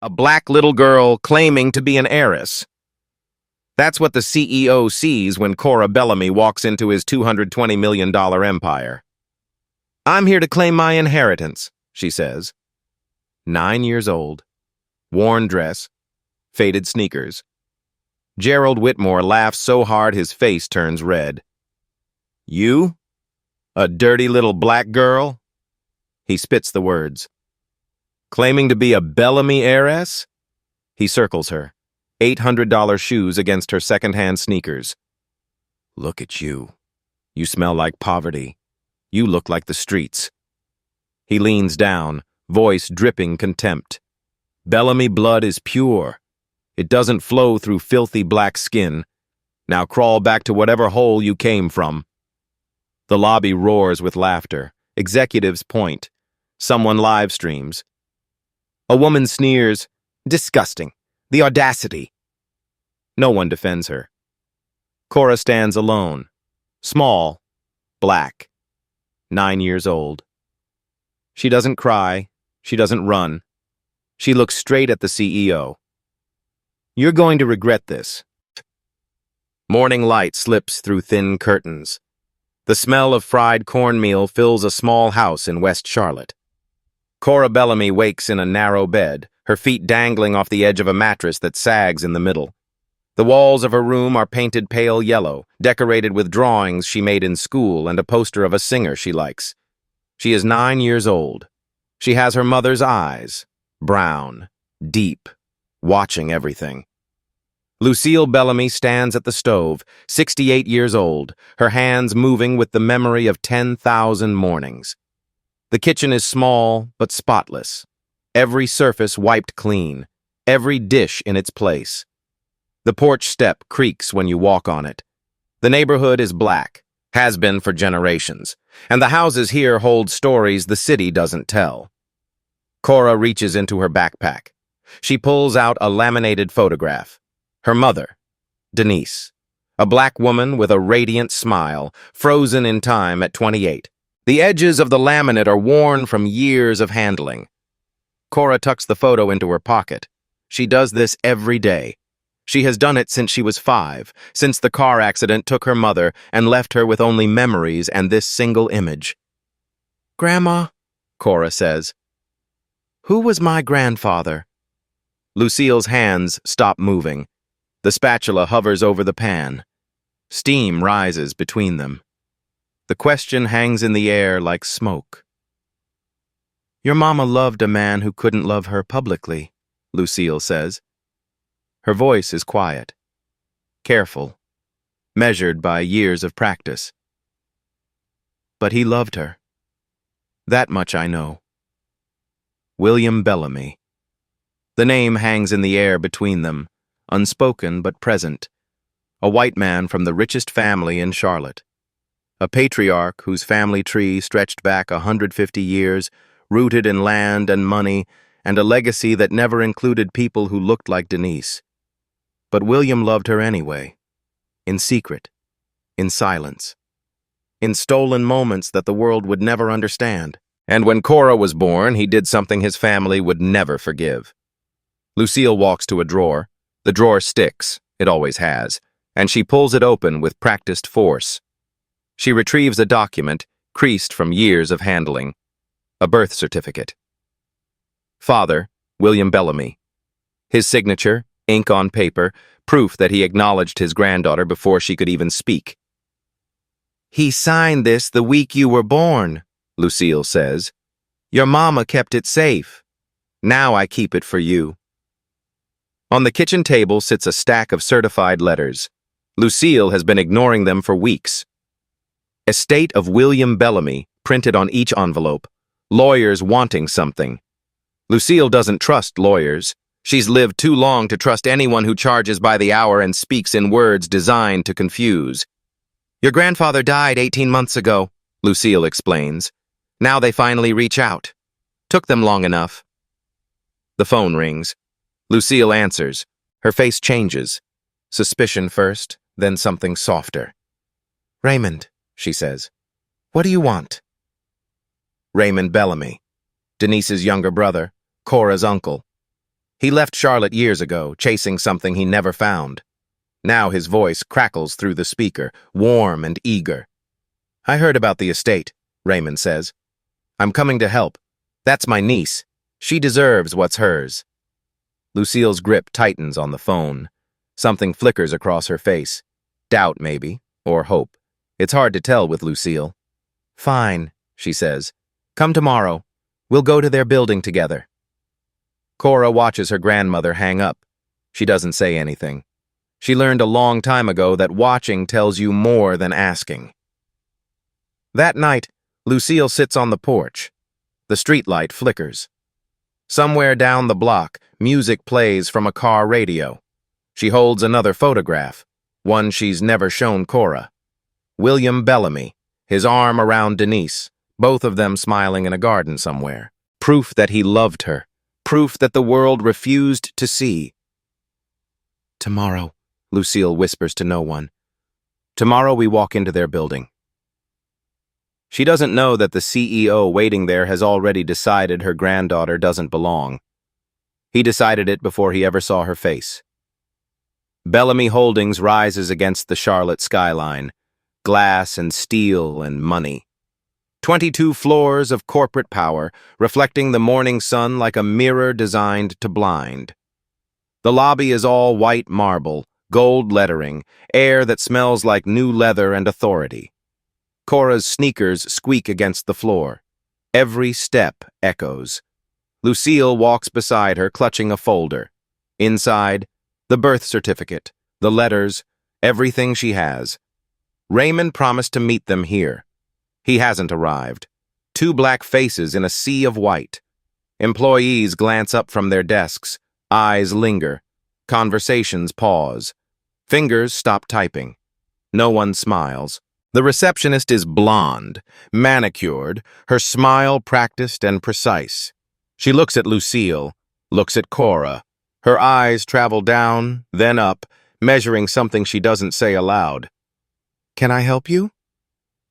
A black little girl claiming to be an heiress. That's what the CEO sees when Cora Bellamy walks into his $220 million empire. "I'm here to claim my inheritance," she says. 9 years old, worn dress, faded sneakers. Gerald Whitmore laughs so hard his face turns red. "You? A dirty little black girl?" He spits the words. "Claiming to be a Bellamy heiress?" He circles her, $800 shoes against her second-hand sneakers. "Look at you. You smell like poverty. You look like the streets." He leans down, voice dripping contempt. "Bellamy blood is pure. It doesn't flow through filthy black skin. Now crawl back to whatever hole you came from." The lobby roars with laughter. Executives point. Someone live streams. A woman sneers, "Disgusting. The audacity." No one defends her. Cora stands alone. Small. Black. 9 years old. She doesn't cry. She doesn't run. She looks straight at the CEO. "You're going to regret this." Morning light slips through thin curtains. The smell of fried cornmeal fills a small house in West Charlotte. Cora Bellamy wakes in a narrow bed, her feet dangling off the edge of a mattress that sags in the middle. The walls of her room are painted pale yellow, decorated with drawings she made in school and a poster of a singer she likes. She is 9 years old. She has her mother's eyes, brown, deep, watching everything. Lucille Bellamy stands at the stove, 68 years old, her hands moving with the memory of 10,000 mornings. The kitchen is small but spotless. Every surface wiped clean, every dish in its place. The porch step creaks when you walk on it. The neighborhood is black, has been for generations, and the houses here hold stories the city doesn't tell. Cora reaches into her backpack. She pulls out a laminated photograph. Her mother, Denise, a black woman with a radiant smile, frozen in time at 28. The edges of the laminate are worn from years of handling. Cora tucks the photo into her pocket. She does this every day. She has done it since she was 5, since the car accident took her mother and left her with only memories and this single image. "Grandma," Cora says, "who was my grandfather?" Lucille's hands stop moving. The spatula hovers over the pan. Steam rises between them. The question hangs in the air like smoke. "Your mama loved a man who couldn't love her publicly," Lucille says. Her voice is quiet, careful, measured by years of practice. "But he loved her. That much I know." William Bellamy. The name hangs in the air between them, unspoken but present. A white man from the richest family in Charlotte. A patriarch whose family tree stretched back 150 years, rooted in land and money, and a legacy that never included people who looked like Denise. But William loved her anyway, in secret, in silence, in stolen moments that the world would never understand. And when Cora was born, he did something his family would never forgive. Lucille walks to a drawer. The drawer sticks, it always has, and she pulls it open with practiced force. She retrieves a document, creased from years of handling. A birth certificate. Father, William Bellamy. His signature, ink on paper, proof that he acknowledged his granddaughter before she could even speak. "He signed this the week you were born," Lucille says. "Your mama kept it safe. Now I keep it for you." On the kitchen table sits a stack of certified letters. Lucille has been ignoring them for weeks. Estate of William Bellamy, printed on each envelope. Lawyers wanting something. Lucille doesn't trust lawyers. She's lived too long to trust anyone who charges by the hour and speaks in words designed to confuse. "Your grandfather died 18 months ago," Lucille explains. "Now they finally reach out. Took them long enough." The phone rings. Lucille answers. Her face changes. Suspicion first, then something softer. "Raymond," she says. "What do you want?" Raymond Bellamy, Denise's younger brother, Cora's uncle. He left Charlotte years ago, chasing something he never found. Now his voice crackles through the speaker, warm and eager. I heard about the estate, Raymond says. I'm coming to help. That's my niece. She deserves what's hers. Lucille's grip tightens on the phone. Something flickers across her face. Doubt, maybe, or hope. It's hard to tell with Lucille. Fine, she says. Come tomorrow. We'll go to their building together. Cora watches her grandmother hang up. She doesn't say anything. She learned a long time ago that watching tells you more than asking. That night, Lucille sits on the porch. The streetlight flickers. Somewhere down the block, music plays from a car radio. She holds another photograph, one she's never shown Cora. William Bellamy, his arm around Denise, both of them smiling in a garden somewhere. Proof that he loved her. Proof that the world refused to see. Tomorrow, Lucille whispers to no one. Tomorrow we walk into their building. She doesn't know that the CEO waiting there has already decided her granddaughter doesn't belong. He decided it before he ever saw her face. Bellamy Holdings rises against the Charlotte skyline. Glass and steel and money. 22 floors of corporate power, reflecting the morning sun like a mirror designed to blind. The lobby is all white marble, gold lettering, air that smells like new leather and authority. Cora's sneakers squeak against the floor. Every step echoes. Lucille walks beside her, clutching a folder. Inside, the birth certificate, the letters, everything she has. Raymond promised to meet them here. He hasn't arrived. 2 black faces in a sea of white. Employees glance up from their desks. Eyes linger. Conversations pause. Fingers stop typing. No one smiles. The receptionist is blonde, manicured, her smile practiced and precise. She looks at Lucille, looks at Cora. Her eyes travel down, then up, measuring something she doesn't say aloud. Can I help you?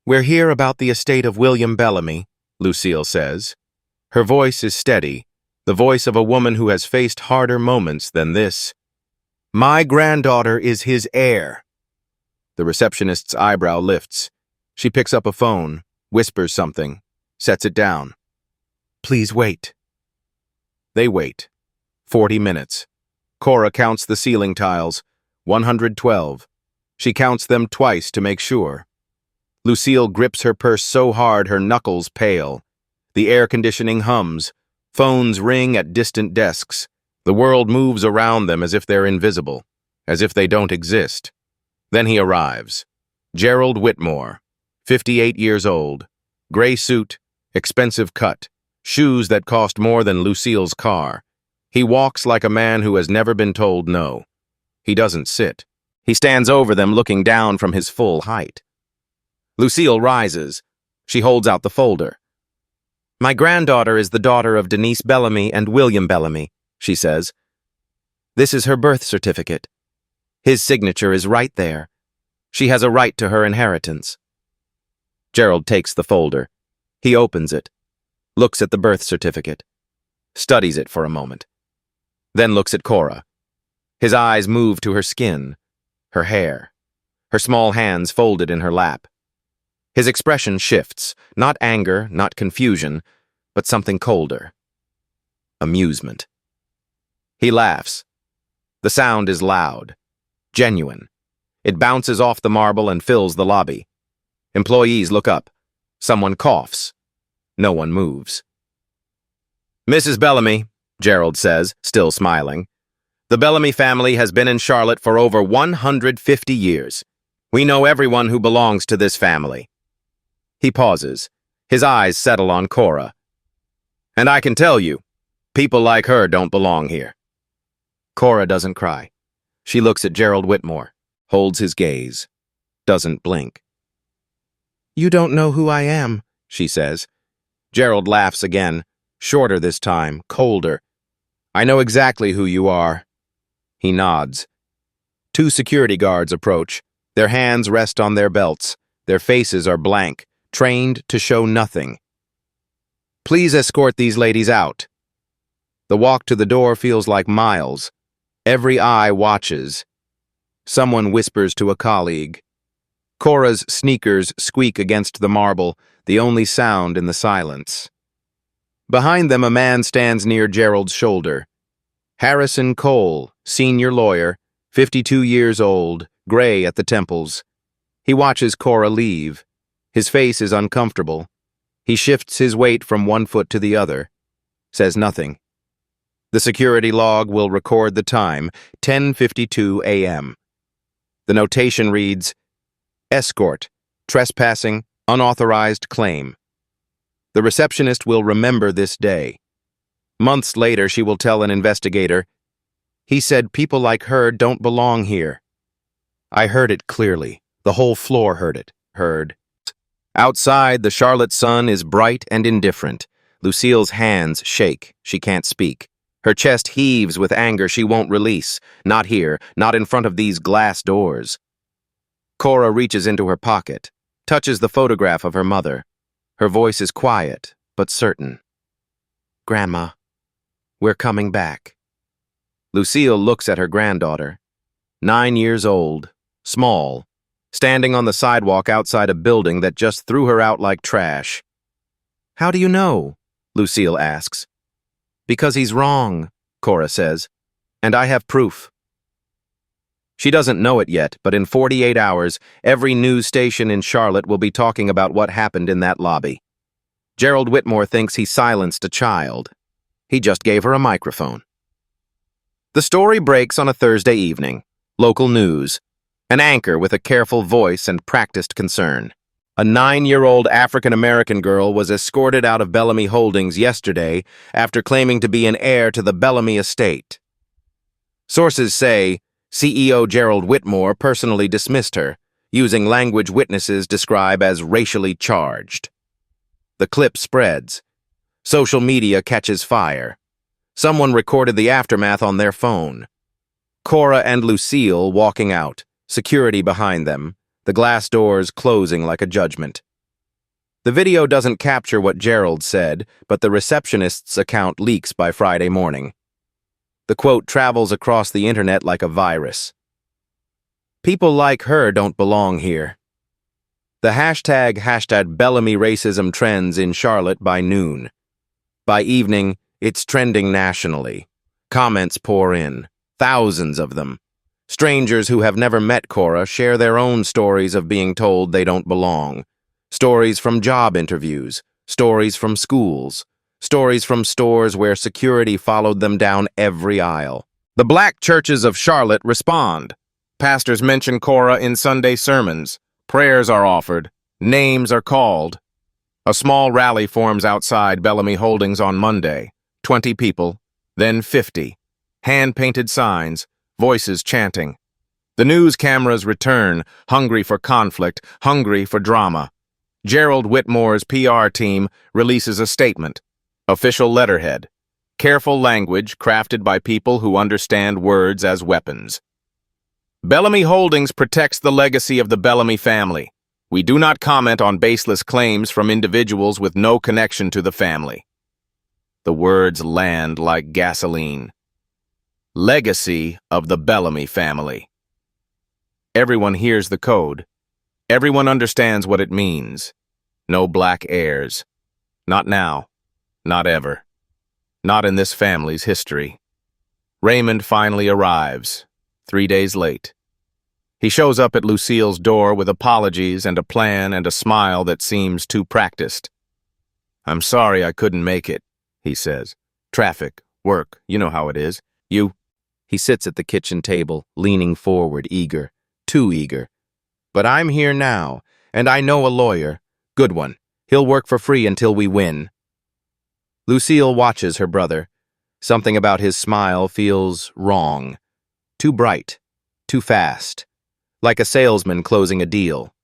We're here about the estate of William Bellamy, Lucille says. Her voice is steady, the voice of a woman who has faced harder moments than this. My granddaughter is his heir. The receptionist's eyebrow lifts. She picks up a phone, whispers something, sets it down. Please wait. They wait. 40 minutes. Cora counts the ceiling tiles. 112. She counts them twice to make sure. Lucille grips her purse so hard her knuckles pale. The air conditioning hums. Phones ring at distant desks. The world moves around them as if they're invisible, as if they don't exist. Then he arrives. Gerald Whitmore, 58 years old. Gray suit, expensive cut, shoes that cost more than Lucille's car. He walks like a man who has never been told no. He doesn't sit. He stands over them, looking down from his full height. Lucille rises. She holds out the folder. My granddaughter is the daughter of Denise Bellamy and William Bellamy, she says. This is her birth certificate. His signature is right there. She has a right to her inheritance. Gerald takes the folder. He opens it, looks at the birth certificate, studies it for a moment, then looks at Cora. His eyes move to her skin, her hair, her small hands folded in her lap. His expression shifts, not anger, not confusion, but something colder. Amusement. He laughs. The sound is loud, genuine. It bounces off the marble and fills the lobby. Employees look up. Someone coughs. No one moves. Mrs. Bellamy, Gerald says, still smiling. The Bellamy family has been in Charlotte for over 150 years. We know everyone who belongs to this family. He pauses. His eyes settle on Cora. And I can tell you, people like her don't belong here. Cora doesn't cry. She looks at Gerald Whitmore, holds his gaze, doesn't blink. You don't know who I am, she says. Gerald laughs again, shorter this time, colder. I know exactly who you are. He nods. 2 security guards approach. Their hands rest on their belts. Their faces are blank, trained to show nothing. Please escort these ladies out. The walk to the door feels like miles. Every eye watches. Someone whispers to a colleague. Cora's sneakers squeak against the marble, the only sound in the silence. Behind them, a man stands near Gerald's shoulder. Harrison Cole, senior lawyer, 52 years old, gray at the temples. He watches Cora leave. His face is uncomfortable. He shifts his weight from one foot to the other. Says nothing. The security log will record the time, 10:52 a.m. The notation reads, escort, trespassing, unauthorized claim. The receptionist will remember this day. Months later, she will tell an investigator, he said people like her don't belong here. I heard it clearly. The whole floor heard it. Outside, the Charlotte sun is bright and indifferent. Lucille's hands shake. She can't speak. Her chest heaves with anger she won't release. Not here, not in front of these glass doors. Cora reaches into her pocket, touches the photograph of her mother. Her voice is quiet, but certain. Grandma, we're coming back. Lucille looks at her granddaughter. 9 years old, small, standing on the sidewalk outside a building that just threw her out like trash. How do you know? Lucille asks. Because he's wrong, Cora says, and I have proof. She doesn't know it yet, but in 48 hours, every news station in Charlotte will be talking about what happened in that lobby. Gerald Whitmore thinks he silenced a child. He just gave her a microphone. The story breaks on a Thursday evening. Local news. An anchor with a careful voice and practiced concern. A 9-year-old African-American girl was escorted out of Bellamy Holdings yesterday after claiming to be an heir to the Bellamy estate. Sources say CEO Gerald Whitmore personally dismissed her, using language witnesses describe as racially charged. The clip spreads. Social media catches fire. Someone recorded the aftermath on their phone. Cora and Lucille walking out, security behind them, the glass doors closing like a judgment. The video doesn't capture what Gerald said, but the receptionist's account leaks by Friday morning. The quote travels across the internet like a virus. People like her don't belong here. The hashtag Bellamy racism trends in Charlotte by noon. By evening, it's trending nationally. Comments pour in, thousands of them. Strangers who have never met Cora share their own stories of being told they don't belong. Stories from job interviews, stories from schools, stories from stores where security followed them down every aisle. The black churches of Charlotte respond. Pastors mention Cora in Sunday sermons. Prayers are offered. Names are called. A small rally forms outside Bellamy Holdings on Monday. 20 people, then 50. Hand-painted signs, voices chanting. The news cameras return, hungry for conflict, hungry for drama. Gerald Whitmore's PR team releases a statement. Official letterhead. Careful language crafted by people who understand words as weapons. Bellamy Holdings protects the legacy of the Bellamy family. We do not comment on baseless claims from individuals with no connection to the family. The words land like gasoline. Legacy of the Bellamy family. Everyone hears the code. Everyone understands what it means. No black heirs. Not now. Not ever. Not in this family's history. Raymond finally arrives, 3 days late. He shows up at Lucille's door with apologies and a plan and a smile that seems too practiced. I'm sorry I couldn't make it, he says. Traffic, work, you know how it is. He sits at the kitchen table, leaning forward, eager, too eager. But I'm here now, and I know a lawyer. Good one. He'll work for free until we win. Lucille watches her brother. Something about his smile feels wrong. Too bright. Too fast. Like a salesman closing a deal.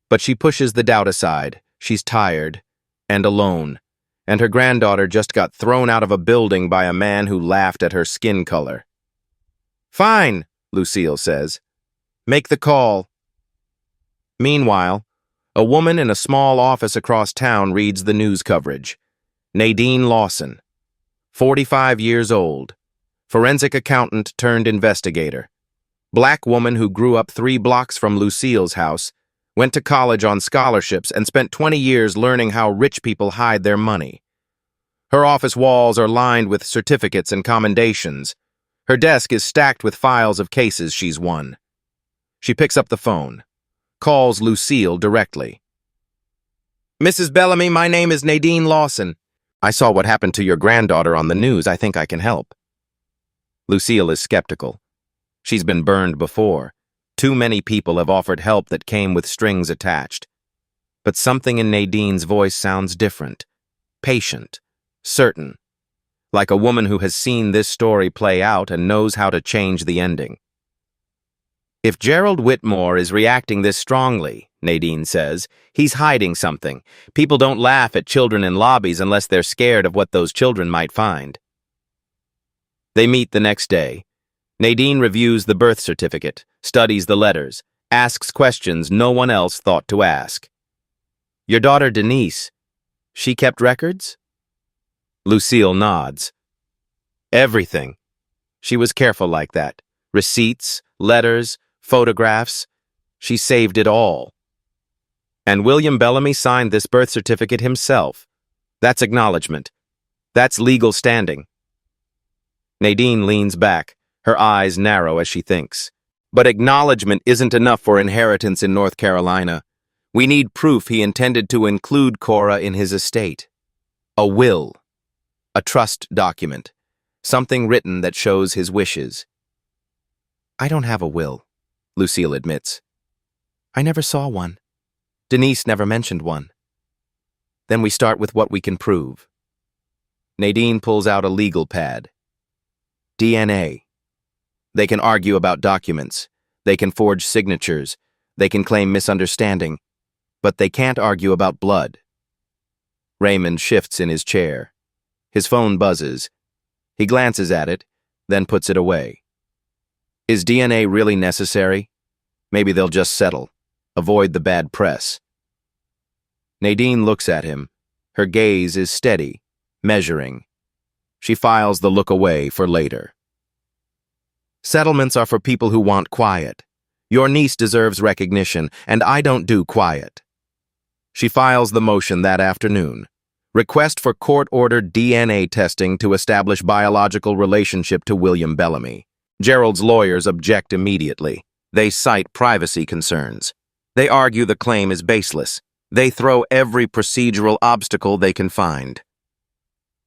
But she pushes the doubt aside. She's tired. And alone. And her granddaughter just got thrown out of a building by a man who laughed at her skin color. Fine, Lucille says. Make the call. Meanwhile, a woman in a small office across town reads the news coverage. Nadine Lawson. 45 years old. Forensic accountant turned investigator. Black woman who grew up 3 blocks from Lucille's house, went to college on scholarships and spent 20 years learning how rich people hide their money. Her office walls are lined with certificates and commendations. Her desk is stacked with files of cases she's won. She picks up the phone, calls Lucille directly. "Mrs. Bellamy, my name is Nadine Lawson. I saw what happened to your granddaughter on the news. I think I can help." Lucille is skeptical. She's been burned before. Too many people have offered help that came with strings attached. But something in Nadine's voice sounds different. Patient. Certain. Like a woman who has seen this story play out and knows how to change the ending. "If Gerald Whitmore is reacting this strongly," Nadine says, "he's hiding something. People don't laugh at children in lobbies unless they're scared of what those children might find." They meet the next day. Nadine reviews the birth certificate, studies the letters, asks questions no one else thought to ask. "Your daughter Denise, she kept records?" Lucille nods. "Everything. She was careful like that. Receipts, letters, photographs. She saved it all. And William Bellamy signed this birth certificate himself. That's acknowledgement. That's legal standing." Nadine leans back, her eyes narrow as she thinks. "But acknowledgement isn't enough for inheritance in North Carolina. We need proof he intended to include Cora in his estate. A will. A trust document. Something written that shows his wishes." "I don't have a will," Lucille admits. "I never saw one. Denise never mentioned one." "Then we start with what we can prove." Nadine pulls out a legal pad. DNA. They can argue about documents. They can forge signatures. They can claim misunderstanding. But they can't argue about blood. Raymond shifts in his chair. His phone buzzes. He glances at it, then puts it away. Is DNA really necessary? Maybe they'll just settle. Avoid the bad press. Nadine looks at him. Her gaze is steady, measuring. She files the look away for later. "Settlements are for people who want quiet. Your niece deserves recognition, and I don't do quiet." She files the motion that afternoon. Request for court-ordered DNA testing to establish biological relationship to William Bellamy. Gerald's lawyers object immediately. They cite privacy concerns. They argue the claim is baseless. They throw every procedural obstacle they can find.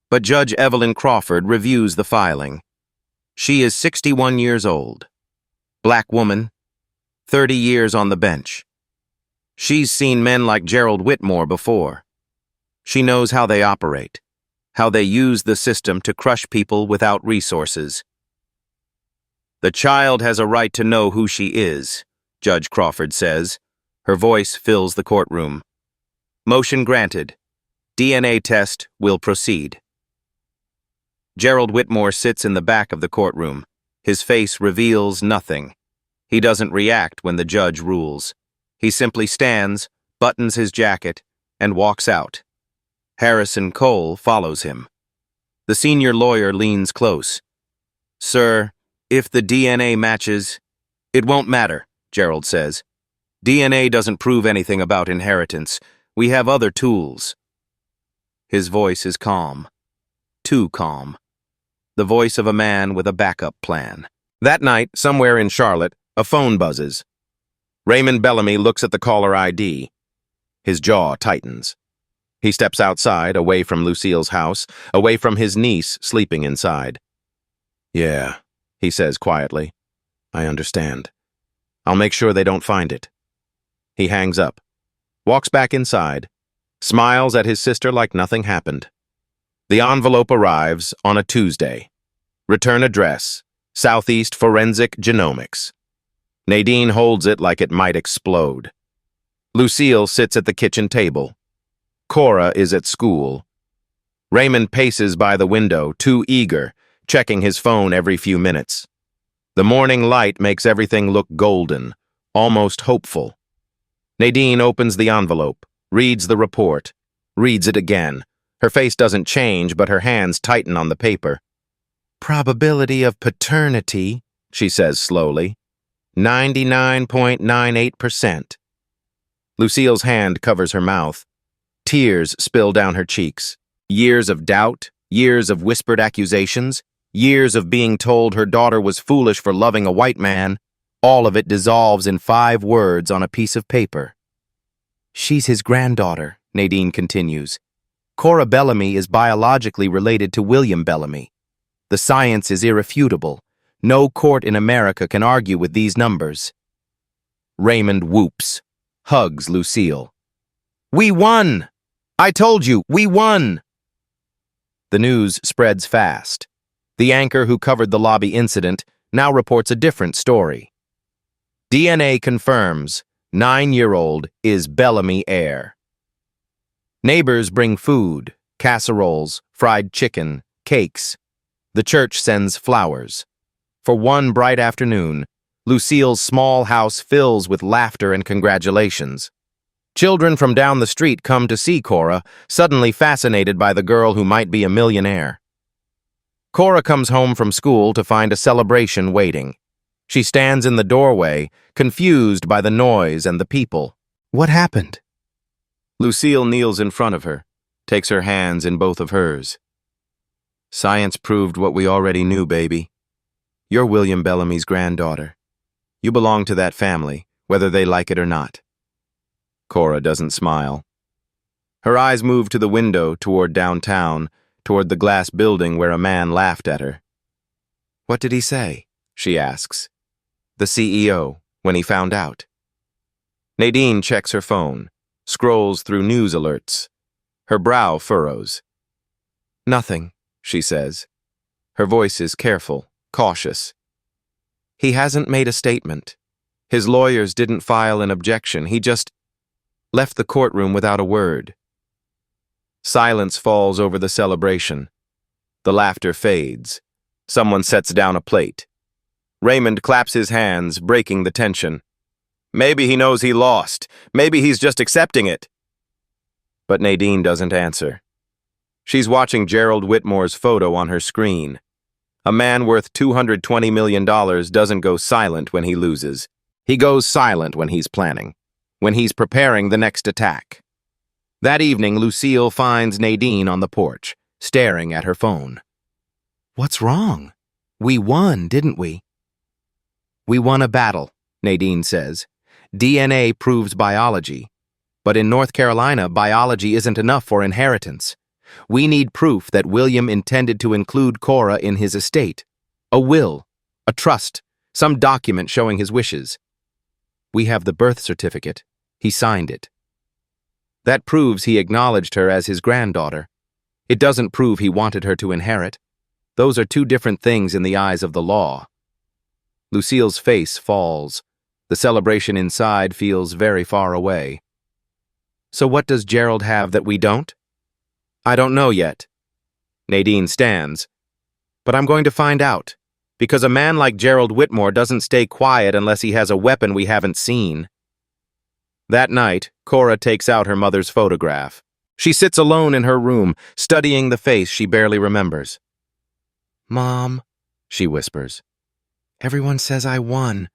But Judge Evelyn Crawford reviews the filing. She is 61 years old. Black woman, 30 years on the bench. She's seen men like Gerald Whitmore before. She knows how they operate, how they use the system to crush people without resources. "The child has a right to know who she is," Judge Crawford says. Her voice fills the courtroom. "Motion granted. DNA test will proceed." Gerald Whitmore sits in the back of the courtroom. His face reveals nothing. He doesn't react when the judge rules. He simply stands, buttons his jacket, and walks out. Harrison Cole follows him. The senior lawyer leans close. "Sir, if the DNA matches—" "It won't matter," Gerald says. "DNA doesn't prove anything about inheritance. We have other tools." His voice is calm. Too calm. The voice of a man with a backup plan. That night, somewhere in Charlotte, a phone buzzes. Raymond Bellamy looks at the caller ID. His jaw tightens. He steps outside, away from Lucille's house, away from his niece sleeping inside. "Yeah," he says quietly. "I understand. I'll make sure they don't find it." He hangs up, walks back inside, smiles at his sister like nothing happened. The envelope arrives on a Tuesday. Return address, Southeast Forensic Genomics. Nadine holds it like it might explode. Lucille sits at the kitchen table. Cora is at school. Raymond paces by the window, too eager, checking his phone every few minutes. The morning light makes everything look golden, almost hopeful. Nadine opens the envelope, reads the report, reads it again, Her face doesn't change, but her hands tighten on the paper. "Probability of paternity," she says slowly. 99.98%. Lucille's hand covers her mouth. Tears spill down her cheeks. Years of doubt, years of whispered accusations, years of being told her daughter was foolish for loving a white man, all of it dissolves in 5 words on a piece of paper. "She's his granddaughter," Nadine continues. "Cora Bellamy is biologically related to William Bellamy. The science is irrefutable. No court in America can argue with these numbers." Raymond whoops, hugs Lucille. "We won! I told you, we won!" The news spreads fast. The anchor who covered the lobby incident now reports a different story. DNA confirms 9-year-old is Bellamy heir. Neighbors bring food, casseroles, fried chicken, cakes. The church sends flowers. For one bright afternoon, Lucille's small house fills with laughter and congratulations. Children from down the street come to see Cora, suddenly fascinated by the girl who might be a millionaire. Cora comes home from school to find a celebration waiting. She stands in the doorway, confused by the noise and the people. "What happened?" Lucille kneels in front of her, takes her hands in both of hers. "Science proved what we already knew, baby. You're William Bellamy's granddaughter. You belong to that family, whether they like it or not." Cora doesn't smile. Her eyes move to the window toward downtown, toward the glass building where a man laughed at her. "What did he say?" she asks. "The CEO, when he found out." Nadine checks her phone, scrolls through news alerts. Her brow furrows. "Nothing," she says. Her voice is careful, cautious. "He hasn't made a statement. His lawyers didn't file an objection. He just left the courtroom without a word." Silence falls over the celebration. The laughter fades. Someone sets down a plate. Raymond claps his hands, breaking the tension. Maybe he knows he lost. Maybe he's just accepting it. But Nadine doesn't answer. She's watching Gerald Whitmore's photo on her screen. A man worth $220 million doesn't go silent when he loses. He goes silent when he's planning, when he's preparing the next attack. That evening, Lucille finds Nadine on the porch, staring at her phone. "What's wrong? We won, didn't we?" "We won a battle," Nadine says. "DNA proves biology. But in North Carolina, biology isn't enough for inheritance. We need proof that William intended to include Cora in his estate. A will, a trust, some document showing his wishes. We have the birth certificate. He signed it. That proves he acknowledged her as his granddaughter. It doesn't prove he wanted her to inherit. Those are two different things in the eyes of the law." Lucille's face falls. The celebration inside feels very far away. "So what does Gerald have that we don't?" "I don't know yet." Nadine stands. "But I'm going to find out, because a man like Gerald Whitmore doesn't stay quiet unless he has a weapon we haven't seen." That night, Cora takes out her mother's photograph. She sits alone in her room, studying the face she barely remembers. "Mom," she whispers, "everyone says I won.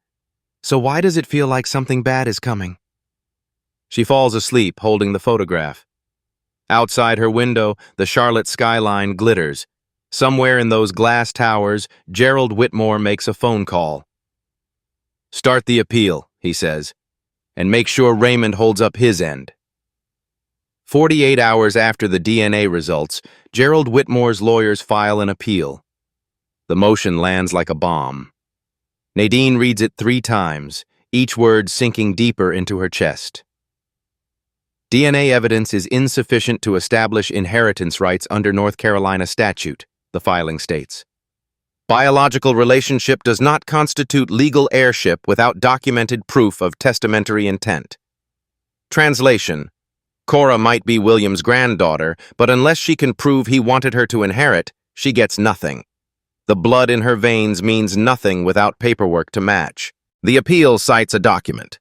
So why does it feel like something bad is coming?" She falls asleep, holding the photograph. Outside her window, the Charlotte skyline glitters. Somewhere in those glass towers, Gerald Whitmore makes a phone call. "Start the appeal," he says, "and make sure Raymond holds up his end." 48 hours after the DNA results, Gerald Whitmore's lawyers file an appeal. The motion lands like a bomb. Nadine reads it 3 times, each word sinking deeper into her chest. DNA evidence is insufficient to establish inheritance rights under North Carolina statute, the filing states. Biological relationship does not constitute legal heirship without documented proof of testamentary intent. Translation: Cora might be William's granddaughter, but unless she can prove he wanted her to inherit, she gets nothing. The blood in her veins means nothing without paperwork to match. The appeal cites a document,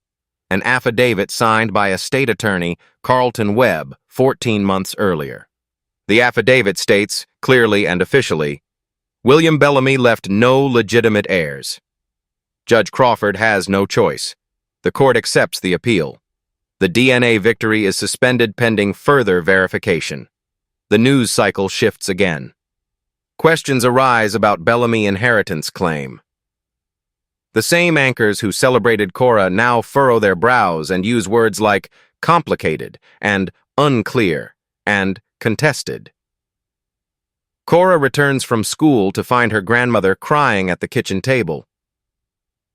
an affidavit signed by a state attorney, Carlton Webb, 14 months earlier. The affidavit states, clearly and officially, William Bellamy left no legitimate heirs. Judge Crawford has no choice. The court accepts the appeal. The DNA victory is suspended pending further verification. The news cycle shifts again. Questions arise about Bellamy inheritance claim. The same anchors who celebrated Cora now furrow their brows and use words like complicated and unclear and contested. Cora returns from school to find her grandmother crying at the kitchen table.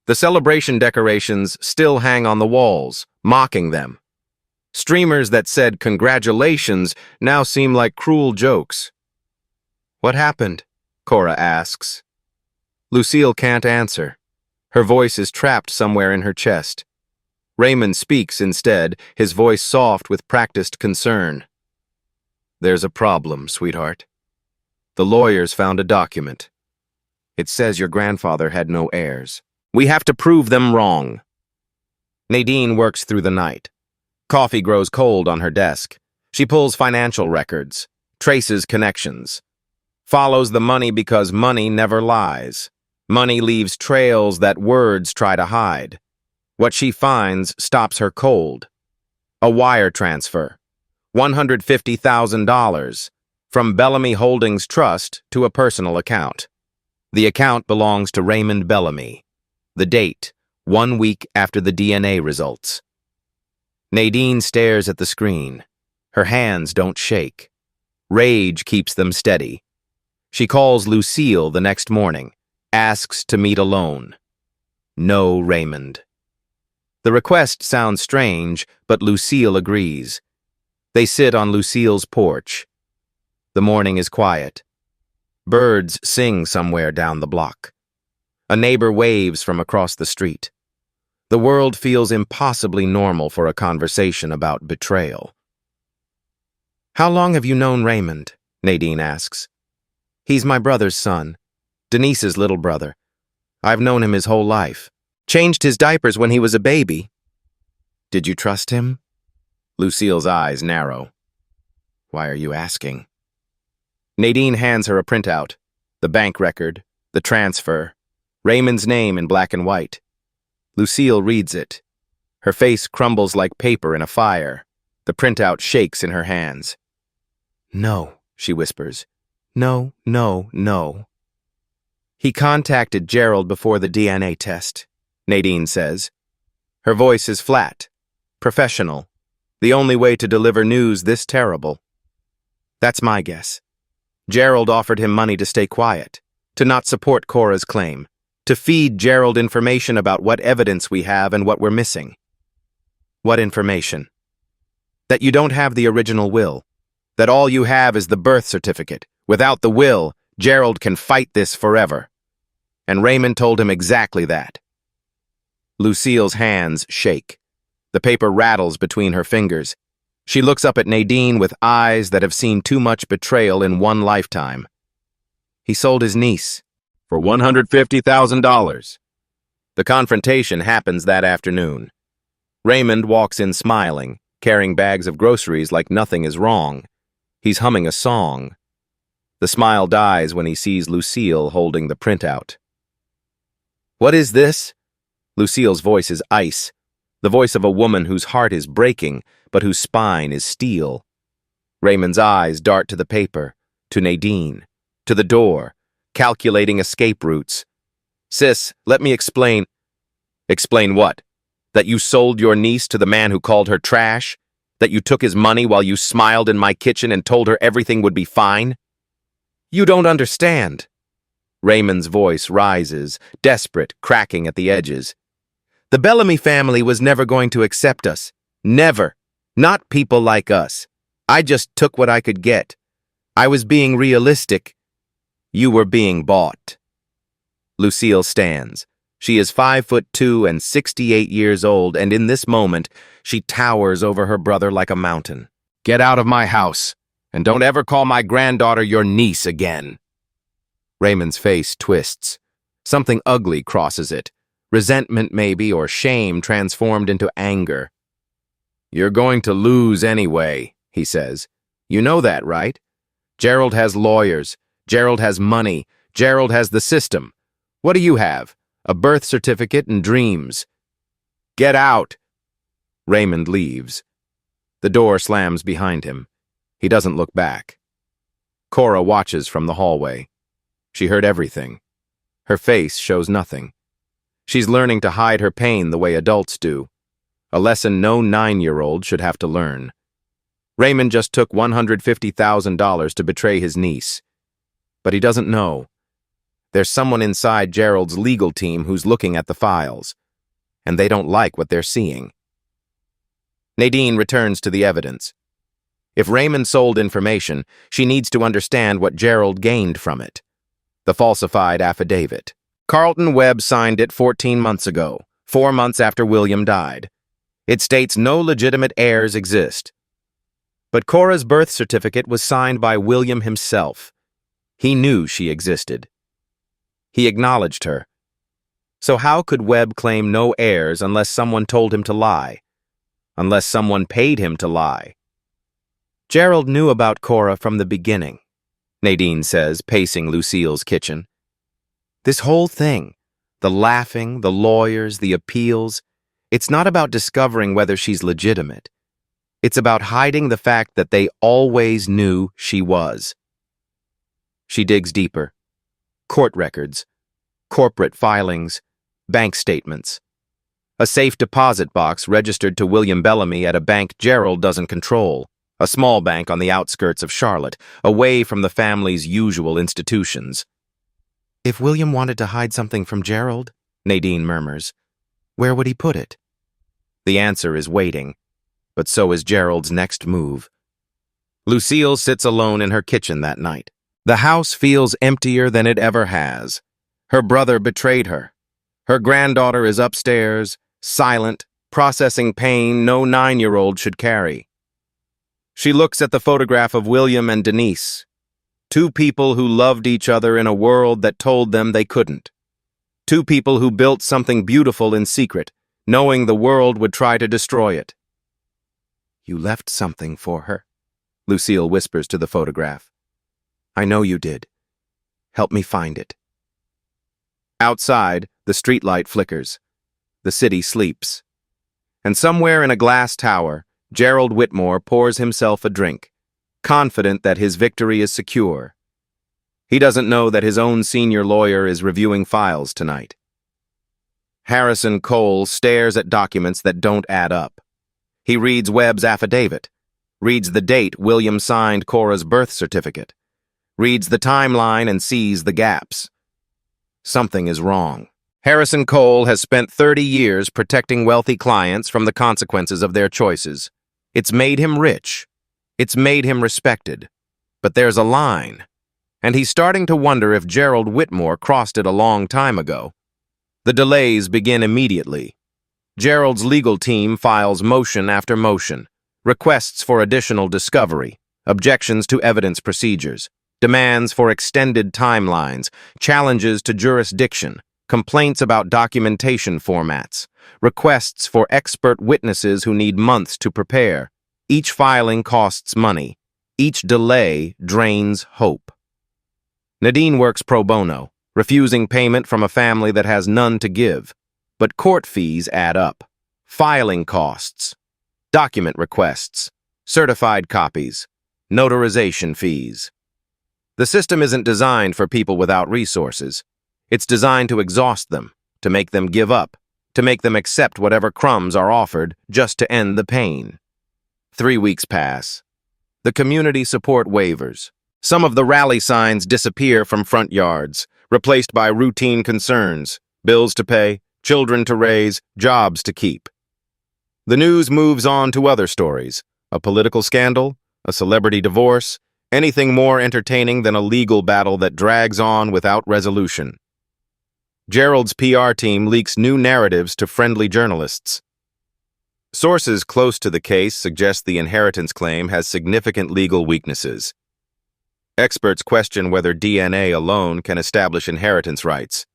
The celebration decorations still hang on the walls, mocking them. Streamers that said congratulations now seem like cruel jokes. What happened? Cora asks. Lucille can't answer. Her voice is trapped somewhere in her chest. Raymond speaks instead, his voice soft with practiced concern. There's a problem, sweetheart. The lawyers found a document. It says your grandfather had no heirs. We have to prove them wrong. Nadine works through the night. Coffee grows cold on her desk. She pulls financial records, traces connections, follows the money because money never lies. Money leaves trails that words try to hide. What she finds stops her cold. A wire transfer, $150,000, from Bellamy Holdings Trust to a personal account. The account belongs to Raymond Bellamy. The date, 1 week after the DNA results. Nadine stares at the screen. Her hands don't shake. Rage keeps them steady. She calls Lucille the next morning, asks to meet alone. No Raymond. The request sounds strange, but Lucille agrees. They sit on Lucille's porch. The morning is quiet. Birds sing somewhere down the block. A neighbor waves from across the street. The world feels impossibly normal for a conversation about betrayal. How long have you known Raymond? Nadine asks. He's my brother's son, Denise's little brother. I've known him his whole life. Changed his diapers when he was a baby. Did you trust him? Lucille's eyes narrow. Why are you asking? Nadine hands her a printout, the bank record, the transfer, Raymond's name in black and white. Lucille reads it. Her face crumbles like paper in a fire. The printout shakes in her hands. No, she whispers. No, no, no. He contacted Gerald before the DNA test, Nadine says. Her voice is flat, professional, the only way to deliver news this terrible. That's my guess. Gerald offered him money to stay quiet, to not support Cora's claim, to feed Gerald information about what evidence we have and what we're missing. What information? That you don't have the original will, that all you have is the birth certificate. Without the will, Gerald can fight this forever. And Raymond told him exactly that. Lucille's hands shake. The paper rattles between her fingers. She looks up at Nadine with eyes that have seen too much betrayal in one lifetime. He sold his niece for $150,000. The confrontation happens that afternoon. Raymond walks in smiling, carrying bags of groceries like nothing is wrong. He's humming a song. The smile dies when he sees Lucille holding the printout. What is this? Lucille's voice is ice, the voice of a woman whose heart is breaking, but whose spine is steel. Raymond's eyes dart to the paper, to Nadine, to the door, calculating escape routes. Sis, let me explain. Explain what? That you sold your niece to the man who called her trash? That you took his money while you smiled in my kitchen and told her everything would be fine? You don't understand. Raymond's voice rises, desperate, cracking at the edges. The Bellamy family was never going to accept us. Never. Not people like us. I just took what I could get. I was being realistic. You were being bought. Lucille stands. She is 5'2" and 68 years old, and in this moment, she towers over her brother like a mountain. Get out of my house, and don't ever call my granddaughter your niece again. Raymond's face twists. Something ugly crosses it. Resentment, maybe, or shame transformed into anger. You're going to lose anyway, he says. You know that, right? Gerald has lawyers. Gerald has money. Gerald has the system. What do you have? A birth certificate and dreams. Get out! Raymond leaves. The door slams behind him. He doesn't look back. Cora watches from the hallway. She heard everything. Her face shows nothing. She's learning to hide her pain the way adults do. A lesson no 9-year-old should have to learn. Raymond just took $150,000 to betray his niece. But he doesn't know. There's someone inside Gerald's legal team who's looking at the files, and they don't like what they're seeing. Nadine returns to the evidence. If Raymond sold information, she needs to understand what Gerald gained from it. The falsified affidavit. Carlton Webb signed it 14 months ago, 4 months after William died. It states no legitimate heirs exist. But Cora's birth certificate was signed by William himself. He knew she existed. He acknowledged her. So how could Webb claim no heirs unless someone told him to lie? Unless someone paid him to lie? Gerald knew about Cora from the beginning, Nadine says, pacing Lucille's kitchen. This whole thing, the laughing, the lawyers, the appeals, it's not about discovering whether she's legitimate. It's about hiding the fact that they always knew she was. She digs deeper. Court records, corporate filings, bank statements. A safe deposit box registered to William Bellamy at a bank Gerald doesn't control, a small bank on the outskirts of Charlotte, away from the family's usual institutions. If William wanted to hide something from Gerald, Nadine murmurs, where would he put it? The answer is waiting, but so is Gerald's next move. Lucille sits alone in her kitchen that night. The house feels emptier than it ever has. Her brother betrayed her. Her granddaughter is upstairs, silent, processing pain no 9-year-old should carry. She looks at the photograph of William and Denise, two people who loved each other in a world that told them they couldn't. Two people who built something beautiful in secret, knowing the world would try to destroy it. You left something for her, Lucille whispers to the photograph. I know you did. Help me find it. Outside, the streetlight flickers. The city sleeps. And somewhere in a glass tower, Gerald Whitmore pours himself a drink, confident that his victory is secure. He doesn't know that his own senior lawyer is reviewing files tonight. Harrison Cole stares at documents that don't add up. He reads Webb's affidavit, reads the date William signed Cora's birth certificate, reads the timeline and sees the gaps. Something is wrong. Harrison Cole has spent 30 years protecting wealthy clients from the consequences of their choices. It's made him rich. It's made him respected. But there's a line, and he's starting to wonder if Gerald Whitmore crossed it a long time ago. The delays begin immediately. Gerald's legal team files motion after motion, requests for additional discovery, objections to evidence procedures, demands for extended timelines, challenges to jurisdiction, complaints about documentation formats, requests for expert witnesses who need months to prepare. Each filing costs money. Each delay drains hope. Nadine works pro bono, refusing payment from a family that has none to give. But court fees add up. Filing costs, document requests, certified copies, notarization fees. The system isn't designed for people without resources. It's designed to exhaust them, to make them give up, to make them accept whatever crumbs are offered just to end the pain. 3 weeks pass. The community support wavers. Some of the rally signs disappear from front yards, replaced by routine concerns, bills to pay, children to raise, jobs to keep. The news moves on to other stories, a political scandal, a celebrity divorce, anything more entertaining than a legal battle that drags on without resolution. Gerald's PR team leaks new narratives to friendly journalists. Sources close to the case suggest the inheritance claim has significant legal weaknesses. Experts question whether DNA alone can establish inheritance rights.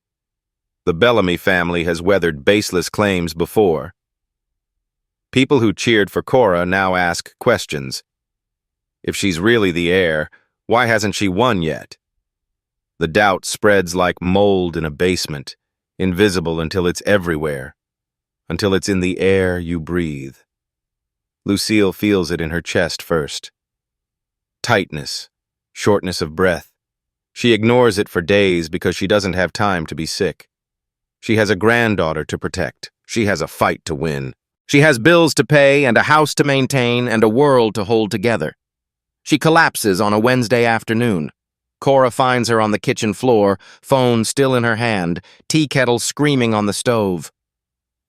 The Bellamy family has weathered baseless claims before. People who cheered for Cora now ask questions. If she's really the heir, Why hasn't she won yet? The doubt spreads like mold in a basement, invisible until it's everywhere, until it's in the air you breathe. Lucille feels it in her chest first. Tightness, shortness of breath. She ignores it for days because she doesn't have time to be sick. She has a granddaughter to protect. She has a fight to win. She has bills to pay and a house to maintain and a world to hold together. She collapses on a Wednesday afternoon. Cora finds her on the kitchen floor, phone still in her hand, tea kettle screaming on the stove.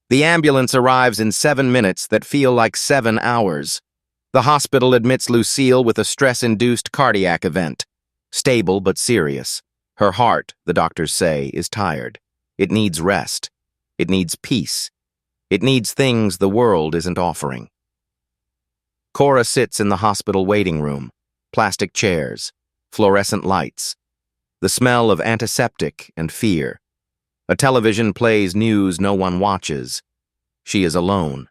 The ambulance arrives in 7 minutes that feel like 7 hours. The hospital admits Lucille with a stress-induced cardiac event. Stable but serious. Her heart, the doctors say, is tired. It needs rest. It needs peace. It needs things the world isn't offering. Cora sits in the hospital waiting room. Plastic chairs. Fluorescent lights. The smell of antiseptic and fear. A television plays news no one watches. She is alone.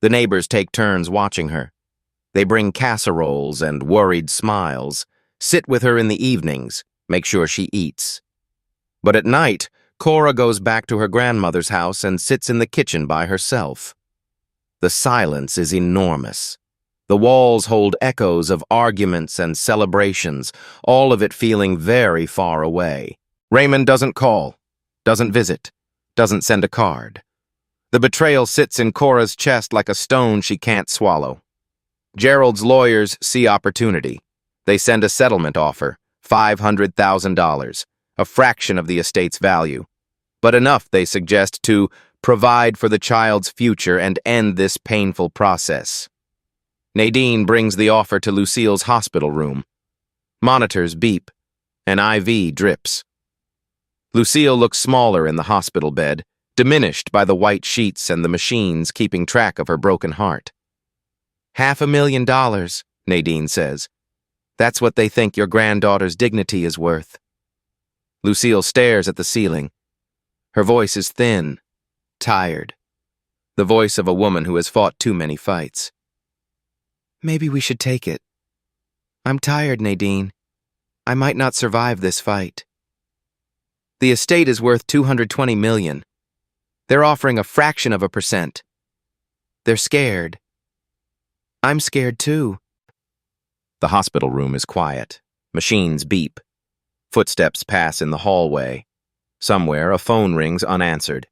The neighbors take turns watching her. They bring casseroles and worried smiles, sit with her in the evenings, make sure she eats. But at night, Cora goes back to her grandmother's house and sits in the kitchen by herself. The silence is enormous. The walls hold echoes of arguments and celebrations, all of it feeling very far away. Raymond doesn't call, doesn't visit, doesn't send a card. The betrayal sits in Cora's chest like a stone she can't swallow. Gerald's lawyers see opportunity. They send a settlement offer, $500,000, a fraction of the estate's value. But enough, they suggest, to provide for the child's future and end this painful process. Nadine brings the offer to Lucille's hospital room. Monitors beep. An IV drips. Lucille looks smaller in the hospital bed, diminished by the white sheets and the machines keeping track of her broken heart. $500,000, Nadine says. That's what they think your granddaughter's dignity is worth. Lucille stares at the ceiling. Her voice is thin, tired. The voice of a woman who has fought too many fights. Maybe we should take it. I'm tired, Nadine. I might not survive this fight. The estate is worth $220 million. They're offering a fraction of a percent. They're scared. I'm scared too. The hospital room is quiet. Machines beep. Footsteps pass in the hallway. Somewhere, a phone rings unanswered.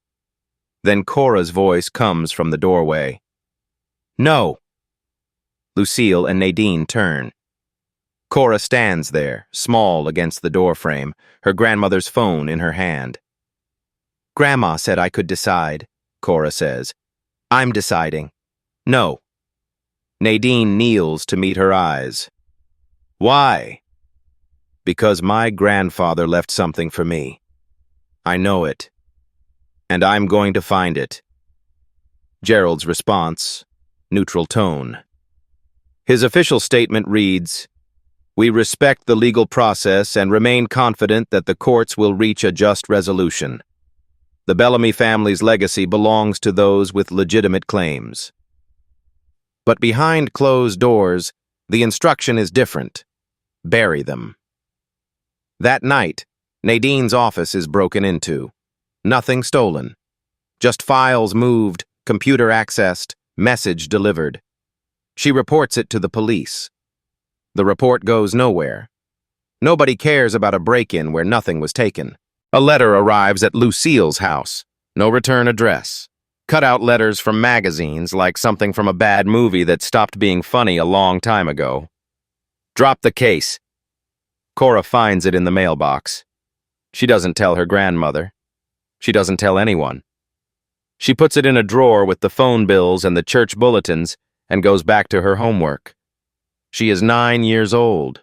Then Cora's voice comes from the doorway. No! Lucille and Nadine turn. Cora stands there, small against the doorframe, her grandmother's phone in her hand. Grandma said I could decide, Cora says. I'm deciding. No. Nadine kneels to meet her eyes. Why? Because my grandfather left something for me. I know it. And I'm going to find it. Gerald's response, neutral tone. His official statement reads, "We respect the legal process and remain confident that the courts will reach a just resolution. The Bellamy family's legacy belongs to those with legitimate claims." But behind closed doors, the instruction is different. Bury them. That night, Nadine's office is broken into. Nothing stolen. Just files moved, computer accessed, message delivered. She reports it to the police. The report goes nowhere. Nobody cares about a break-in where nothing was taken. A letter arrives at Lucille's house. No return address. Cut-out letters from magazines like something from a bad movie that stopped being funny a long time ago. Drop the case. Cora finds it in the mailbox. She doesn't tell her grandmother. She doesn't tell anyone. She puts it in a drawer with the phone bills and the church bulletins and goes back to her homework. She is 9 years old.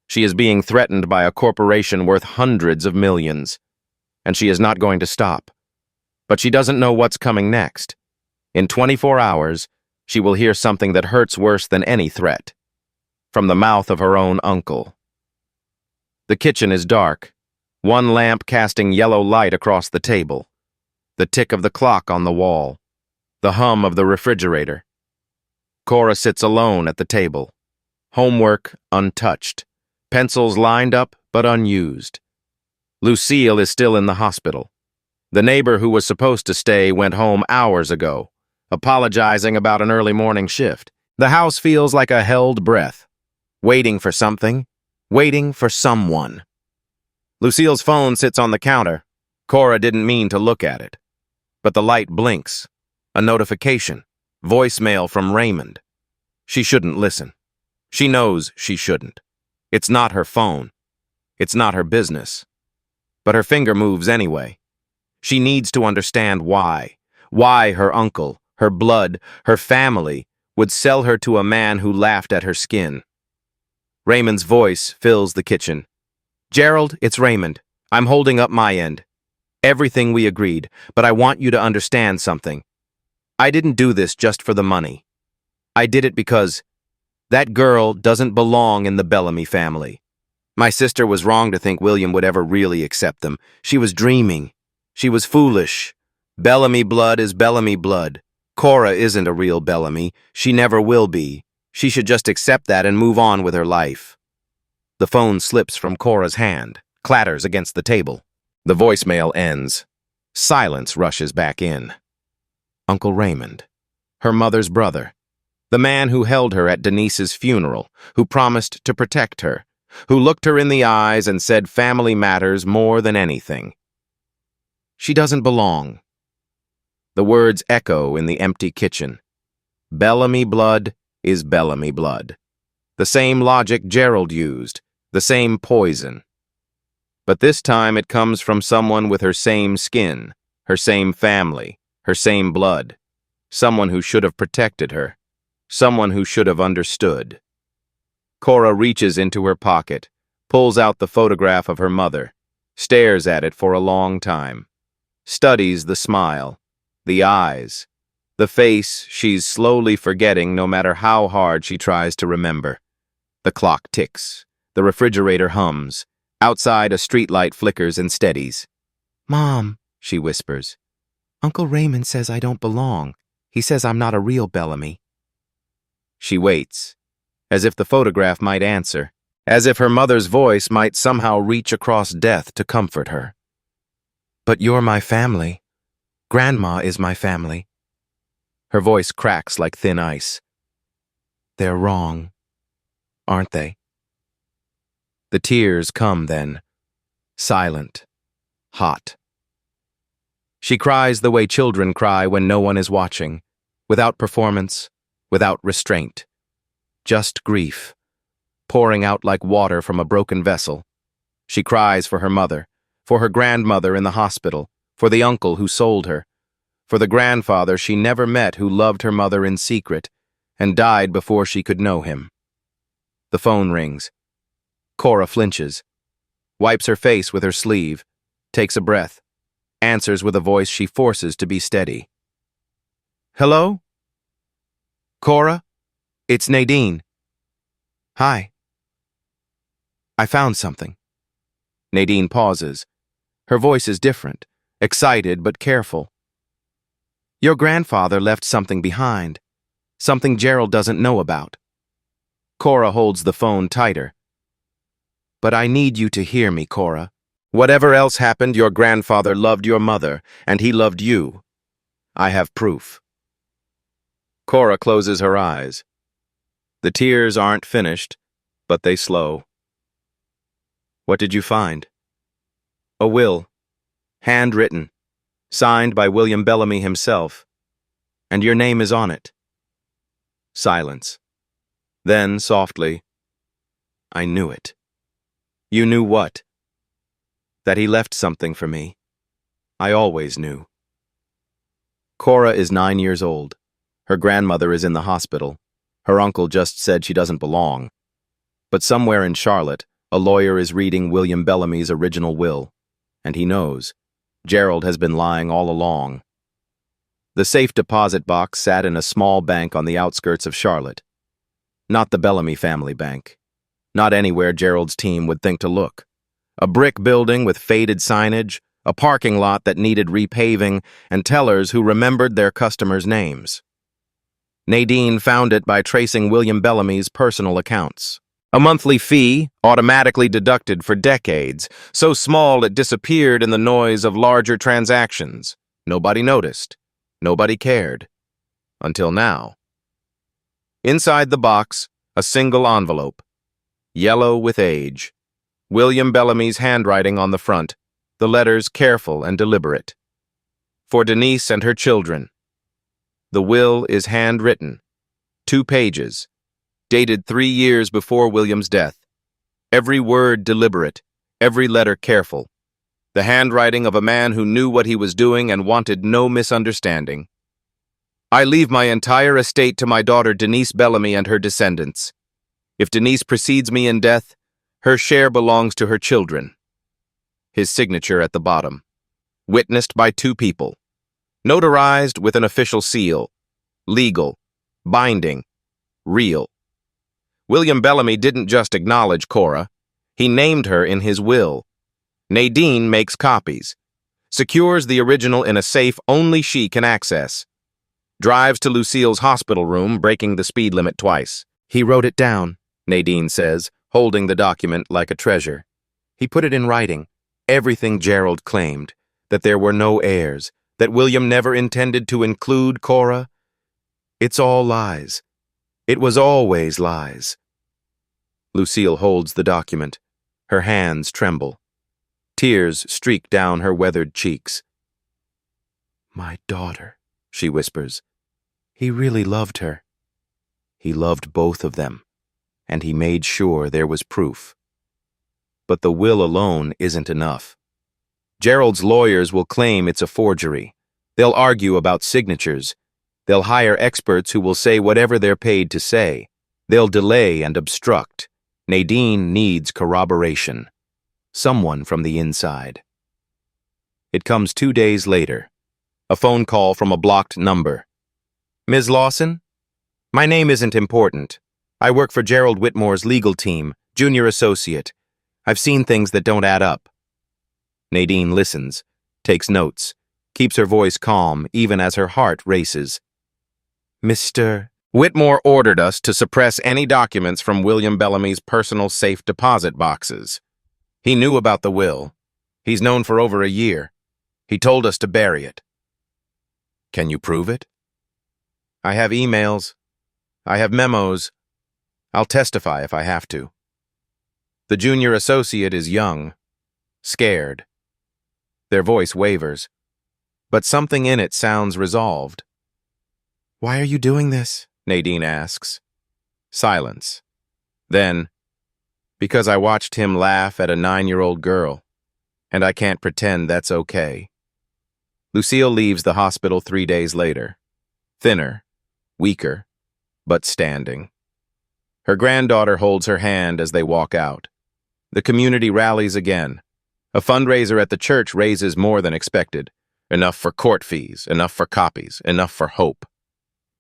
She is being threatened by a corporation worth hundreds of millions. And she is not going to stop. But she doesn't know what's coming next. In 24 hours, she will hear something that hurts worse than any threat. From the mouth of her own uncle. The kitchen is dark. One lamp casting yellow light across the table. The tick of the clock on the wall. The hum of the refrigerator. Cora sits alone at the table. Homework untouched. pencils lined up but unused. Lucille is still in the hospital. The neighbor who was supposed to stay went home hours ago, apologizing about an early morning shift. The house feels like a held breath, waiting for something, waiting for someone. Lucille's phone sits on the counter. Cora didn't mean to look at it. But the light blinks. A notification. Voicemail from Raymond. She shouldn't listen. She knows she shouldn't. It's not her phone. It's not her business. But her finger moves anyway. She needs to understand why. Why her uncle, her blood, her family would sell her to a man who laughed at her skin. Raymond's voice fills the kitchen. Gerald, it's Raymond. I'm holding up my end. Everything we agreed, but I want you to understand something. I didn't do this just for the money. I did it because that girl doesn't belong in the Bellamy family. My sister was wrong to think William would ever really accept them. She was dreaming. She was foolish. Bellamy blood is Bellamy blood. Cora isn't a real Bellamy. She never will be. She should just accept that and move on with her life. The phone slips from Cora's hand, clatters against the table. The voicemail ends. Silence rushes back in. Uncle Raymond, her mother's brother, the man who held her at Denise's funeral, who promised to protect her, who looked her in the eyes and said family matters more than anything. She doesn't belong. The words echo in the empty kitchen. Bellamy blood is Bellamy blood. The same logic Gerald used, the same poison. But this time it comes from someone with her same skin, her same family, her same blood. Someone who should have protected her. Someone who should have understood. Cora reaches into her pocket, pulls out the photograph of her mother, stares at it for a long time, studies the smile, the eyes, the face she's slowly forgetting no matter how hard she tries to remember. The clock ticks, the refrigerator hums, outside a streetlight flickers and steadies. Mom, she whispers, Uncle Raymond says I don't belong. He says I'm not a real Bellamy. She waits, as if the photograph might answer, as if her mother's voice might somehow reach across death to comfort her. But you're my family. Grandma is my family. Her voice cracks like thin ice. They're wrong, aren't they? The tears come then, silent, hot. She cries the way children cry when no one is watching, without performance, without restraint. Just grief, pouring out like water from a broken vessel. She cries for her mother, for her grandmother in the hospital, for the uncle who sold her, for the grandfather she never met who loved her mother in secret and died before she could know him. The phone rings. Cora flinches, wipes her face with her sleeve, takes a breath, answers with a voice she forces to be steady. Hello? Cora? It's Nadine. Hi. I found something. Nadine pauses. Her voice is different, excited but careful. Your grandfather left something behind, something Gerald doesn't know about. Cora holds the phone tighter. But I need you to hear me, Cora. Whatever else happened, your grandfather loved your mother, and he loved you. I have proof. Cora closes her eyes. The tears aren't finished, but they slow. What did you find? A will, handwritten, signed by William Bellamy himself, and your name is on it. Silence. Then, softly, I knew it. You knew what? That he left something for me. I always knew. Cora is 9 years old. Her grandmother is in the hospital. Her uncle just said she doesn't belong. But somewhere in Charlotte, a lawyer is reading William Bellamy's original will, and he knows. Gerald has been lying all along. The safe deposit box sat in a small bank on the outskirts of Charlotte. Not the Bellamy family bank. Not anywhere Gerald's team would think to look. A brick building with faded signage, a parking lot that needed repaving, and tellers who remembered their customers' names. Nadine found it by tracing William Bellamy's personal accounts. A monthly fee, automatically deducted for decades, so small it disappeared in the noise of larger transactions. Nobody noticed. Nobody cared. Until now. Inside the box, a single envelope. Yellow with age. William Bellamy's handwriting on the front, the letters careful and deliberate. For Denise and her children. The will is handwritten. 2 pages. Dated 3 years before William's death. Every word deliberate, every letter careful. The handwriting of a man who knew what he was doing and wanted no misunderstanding. I leave my entire estate to my daughter Denise Bellamy and her descendants. If Denise precedes me in death, her share belongs to her children. His signature at the bottom. Witnessed by 2 people. Notarized with an official seal. Legal. Binding. Real. William Bellamy didn't just acknowledge Cora. He named her in his will. Nadine makes copies. Secures the original in a safe only she can access. Drives to Lucille's hospital room, breaking the speed limit twice. He wrote it down, Nadine says, holding the document like a treasure. He put it in writing. Everything Gerald claimed, that there were no heirs, that William never intended to include Cora. It's all lies. It was always lies. Lucille holds the document. Her hands tremble. Tears streak down her weathered cheeks. My daughter, she whispers. He really loved her. He loved both of them, and he made sure there was proof. But the will alone isn't enough. Gerald's lawyers will claim it's a forgery. They'll argue about signatures. They'll hire experts who will say whatever they're paid to say. They'll delay and obstruct. Nadine needs corroboration. Someone from the inside. It comes 2 days later. A phone call from a blocked number. Ms. Lawson? My name isn't important. I work for Gerald Whitmore's legal team, junior associate. I've seen things that don't add up. Nadine listens, takes notes, keeps her voice calm even as her heart races. Mr. Whitmore ordered us to suppress any documents from William Bellamy's personal safe deposit boxes. He knew about the will. He's known for over a year. He told us to bury it. Can you prove it? I have emails. I have memos. I'll testify if I have to. The junior associate is young, scared. Their voice wavers, but something in it sounds resolved. Why are you doing this? Nadine asks. Silence. Then, because I watched him laugh at a 9-year-old girl, and I can't pretend that's okay. Lucille leaves the hospital 3 days later. Thinner, weaker, but standing. Her granddaughter holds her hand as they walk out. The community rallies again. A fundraiser at the church raises more than expected. Enough for court fees, enough for copies, enough for hope.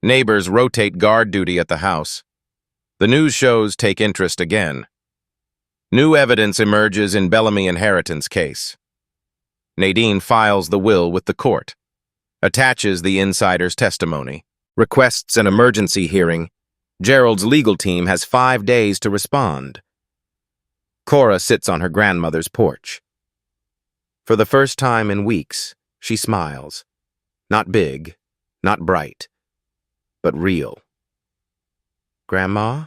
Neighbors rotate guard duty at the house. The news shows take interest again. New evidence emerges in Bellamy inheritance case. Nadine files the will with the court, attaches the insider's testimony, requests an emergency hearing. Gerald's legal team has 5 days to respond. Cora sits on her grandmother's porch. For the first time in weeks, she smiles. Not big, not bright, but real. Grandma,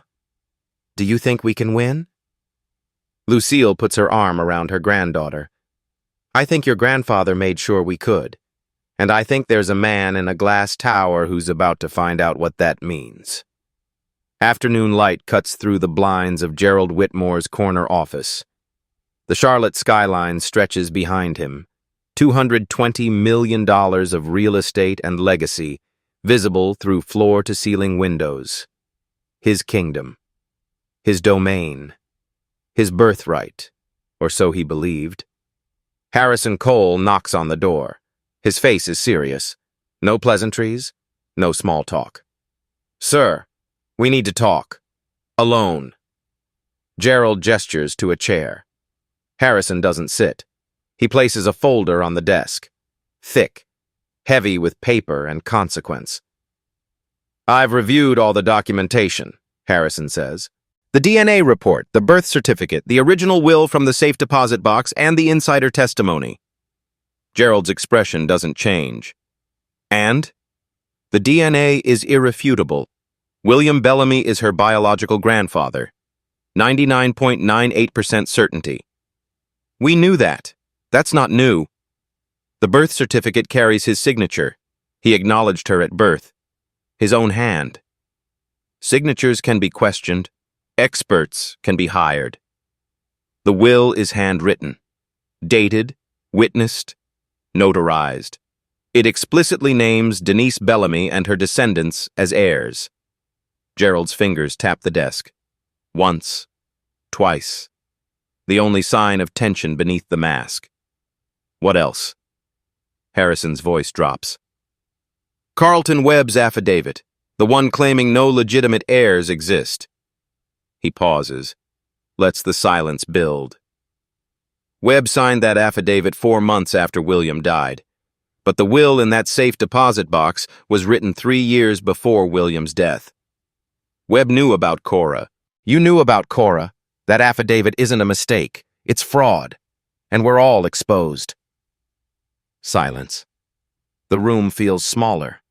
do you think we can win? Lucille puts her arm around her granddaughter. I think your grandfather made sure we could, and I think there's a man in a glass tower who's about to find out what that means. Afternoon light cuts through the blinds of Gerald Whitmore's corner office. The Charlotte skyline stretches behind him. $220 million of real estate and legacy, visible through floor-to-ceiling windows. His kingdom. His domain. His birthright, or so he believed. Harrison Cole knocks on the door. His face is serious. No pleasantries, no small talk. Sir, we need to talk. Alone. Gerald gestures to a chair. Harrison doesn't sit. He places a folder on the desk. Thick, heavy with paper and consequence. I've reviewed all the documentation, Harrison says. The DNA report, the birth certificate, the original will from the safe deposit box, and the insider testimony. Gerald's expression doesn't change. And? The DNA is irrefutable. William Bellamy is her biological grandfather. 99.98% certainty. We knew that. That's not new. The birth certificate carries his signature. He acknowledged her at birth. His own hand. Signatures can be questioned. Experts can be hired. The will is handwritten, dated, witnessed, notarized. It explicitly names Denise Bellamy and her descendants as heirs. Gerald's fingers tap the desk. Once, twice. The only sign of tension beneath the mask. What else? Harrison's voice drops. Carlton Webb's affidavit, the one claiming no legitimate heirs exist. He pauses, lets the silence build. Webb signed that affidavit 4 months after William died, but the will in that safe deposit box was written 3 years before William's death. Webb knew about Cora. You knew about Cora. That affidavit isn't a mistake. It's fraud. And we're all exposed. Silence. The room feels smaller.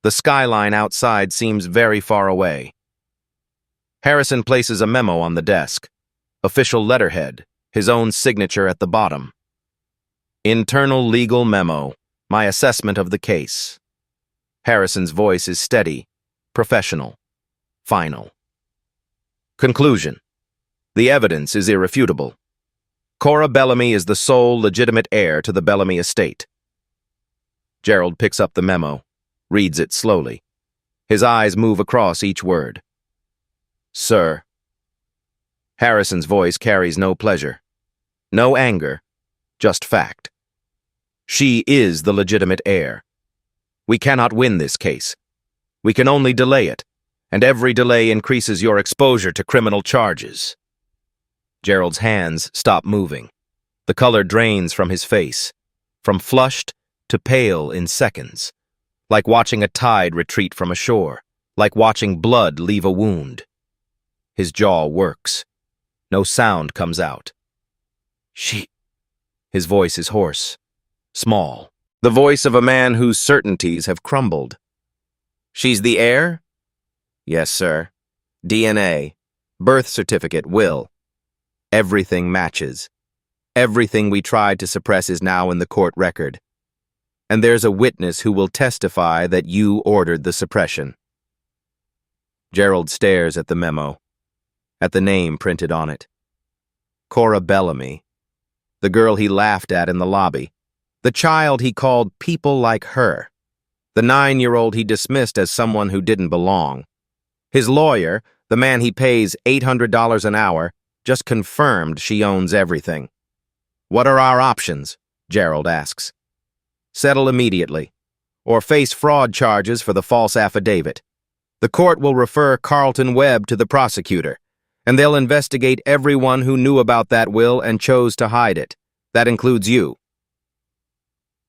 The skyline outside seems very far away. Harrison places a memo on the desk. Official letterhead, his own signature at the bottom. Internal legal memo, my assessment of the case. Harrison's voice is steady, professional, final. Conclusion. The evidence is irrefutable. Cora Bellamy is the sole legitimate heir to the Bellamy estate. Gerald picks up the memo, reads it slowly. His eyes move across each word. Sir. Harrison's voice carries no pleasure, no anger, just fact. She is the legitimate heir. We cannot win this case. We can only delay it, and every delay increases your exposure to criminal charges. Gerald's hands stop moving. The color drains from his face, from flushed to pale in seconds, like watching a tide retreat from a shore, like watching blood leave a wound. His jaw works. No sound comes out. She. His voice is hoarse, small, the voice of a man whose certainties have crumbled. She's the heir? Yes, sir. DNA, birth certificate, will. Everything matches. Everything we tried to suppress is now in the court record. And there's a witness who will testify that you ordered the suppression. Gerald stares at the memo, at the name printed on it. Cora Bellamy, the girl he laughed at in the lobby, the child he called people like her, the 9-year-old he dismissed as someone who didn't belong. His lawyer, the man he pays $800 an hour, just confirmed she owns everything. What are our options? Gerald asks. Settle immediately, or face fraud charges for the false affidavit. The court will refer Carlton Webb to the prosecutor, and they'll investigate everyone who knew about that will and chose to hide it. That includes you.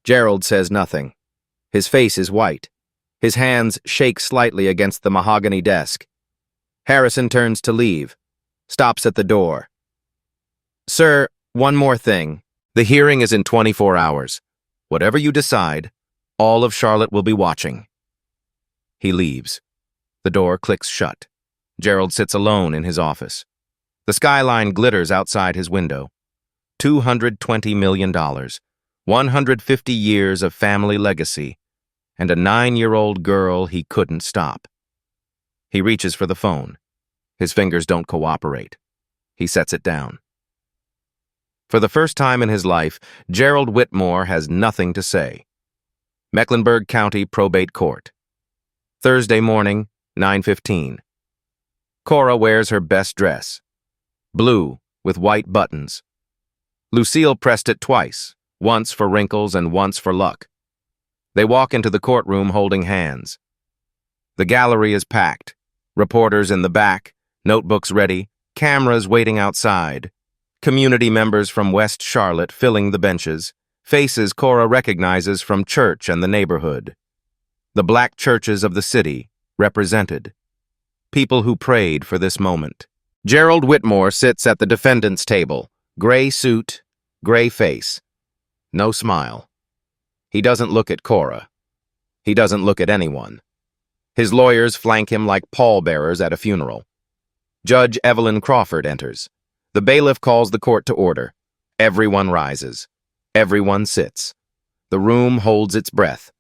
Gerald says nothing. His face is white. His hands shake slightly against the mahogany desk. Harrison turns to leave, stops at the door. Sir, one more thing. The hearing is in 24 hours. Whatever you decide, all of Charlotte will be watching. He leaves. The door clicks shut. Gerald sits alone in his office. The skyline glitters outside his window. $220 million, 150 years of family legacy, and a 9-year-old girl he couldn't stop. He reaches for the phone. His fingers don't cooperate. He sets it down. For the first time in his life, Gerald Whitmore has nothing to say. Mecklenburg County Probate Court. Thursday morning, 9:15. Cora wears her best dress. Blue, with white buttons. Lucille pressed it twice, once for wrinkles and once for luck. They walk into the courtroom holding hands. The gallery is packed. Reporters in the back, notebooks ready, cameras waiting outside. Community members from West Charlotte filling the benches, faces Cora recognizes from church and the neighborhood. The black churches of the city represented. People who prayed for this moment. Gerald Whitmore sits at the defendant's table. Gray suit, gray face. No smile. He doesn't look at Cora. He doesn't look at anyone. His lawyers flank him like pallbearers at a funeral. Judge Evelyn Crawford enters. The bailiff calls the court to order. Everyone rises. Everyone sits. The room holds its breath.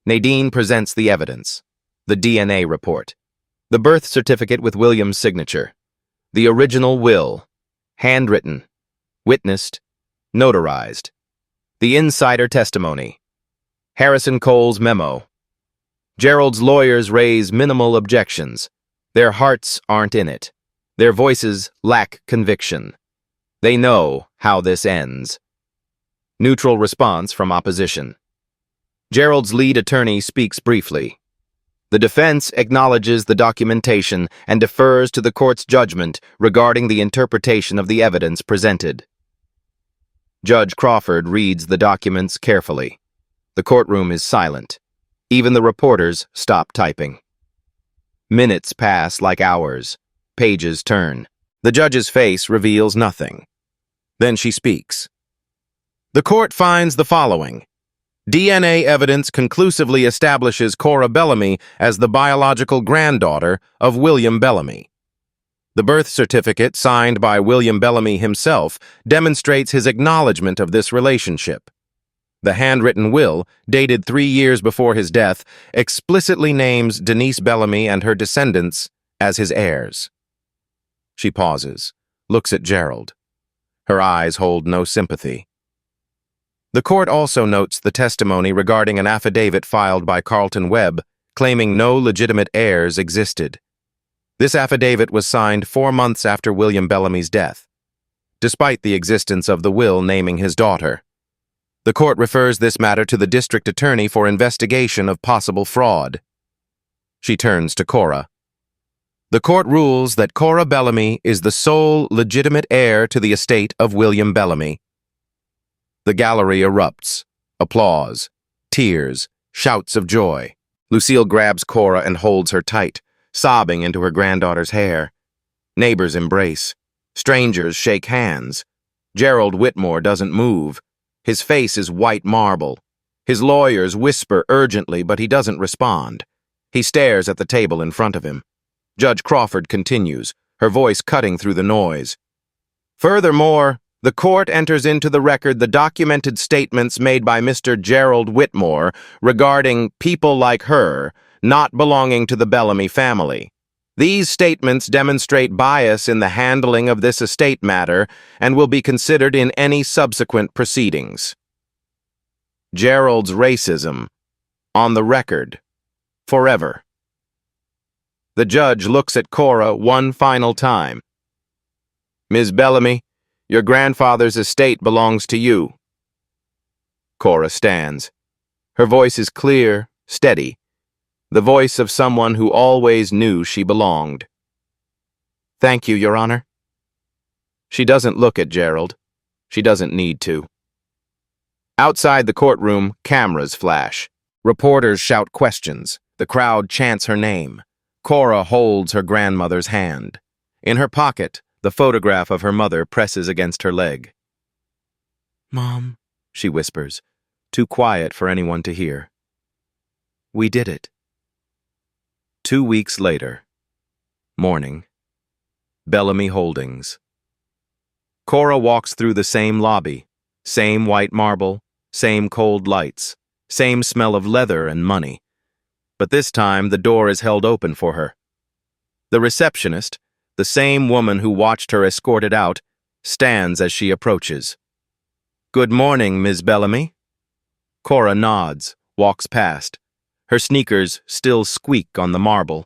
Nadine presents the evidence. The DNA report. The birth certificate with William's signature. The original will. Handwritten. Witnessed. Notarized. The insider testimony. Harrison Cole's memo. Gerald's lawyers raise minimal objections. Their hearts aren't in it. Their voices lack conviction. They know how this ends. Neutral response from opposition. Gerald's lead attorney speaks briefly. The defense acknowledges the documentation and defers to the court's judgment regarding the interpretation of the evidence presented. Judge Crawford reads the documents carefully. The courtroom is silent. Even the reporters stop typing. Minutes pass like hours. Pages turn. The judge's face reveals nothing. Then she speaks. The court finds the following. DNA evidence conclusively establishes Cora Bellamy as the biological granddaughter of William Bellamy. The birth certificate, signed by William Bellamy himself, demonstrates his acknowledgement of this relationship. The handwritten will, dated 3 years before his death, explicitly names Denise Bellamy and her descendants as his heirs. She pauses, looks at Gerald. Her eyes hold no sympathy. The court also notes the testimony regarding an affidavit filed by Carlton Webb, claiming no legitimate heirs existed. This affidavit was signed 4 months after William Bellamy's death, despite the existence of the will naming his daughter. The court refers this matter to the district attorney for investigation of possible fraud. She turns to Cora. The court rules that Cora Bellamy is the sole legitimate heir to the estate of William Bellamy. The gallery erupts. Applause. Tears. Shouts of joy. Lucille grabs Cora and holds her tight, sobbing into her granddaughter's hair. Neighbors embrace. Strangers shake hands. Gerald Whitmore doesn't move. His face is white marble. His lawyers whisper urgently, but he doesn't respond. He stares at the table in front of him. Judge Crawford continues, her voice cutting through the noise. Furthermore, the court enters into the record the documented statements made by Mr. Gerald Whitmore regarding people like her not belonging to the Bellamy family. These statements demonstrate bias in the handling of this estate matter and will be considered in any subsequent proceedings. Gerald's racism. On the record. Forever. The judge looks at Cora one final time. Ms. Bellamy, your grandfather's estate belongs to you. Cora stands. Her voice is clear, steady. The voice of someone who always knew she belonged. Thank you, Your Honor. She doesn't look at Gerald. She doesn't need to. Outside the courtroom, cameras flash. Reporters shout questions. The crowd chants her name. Cora holds her grandmother's hand. In her pocket, the photograph of her mother presses against her leg. Mom, she whispers, too quiet for anyone to hear. We did it. 2 weeks later. Morning. Bellamy Holdings. Cora walks through the same lobby, same white marble, same cold lights, same smell of leather and money. But this time the door is held open for her. The receptionist, the same woman who watched her escorted out, stands as she approaches. Good morning, Ms. Bellamy. Cora nods, walks past. Her sneakers still squeak on the marble.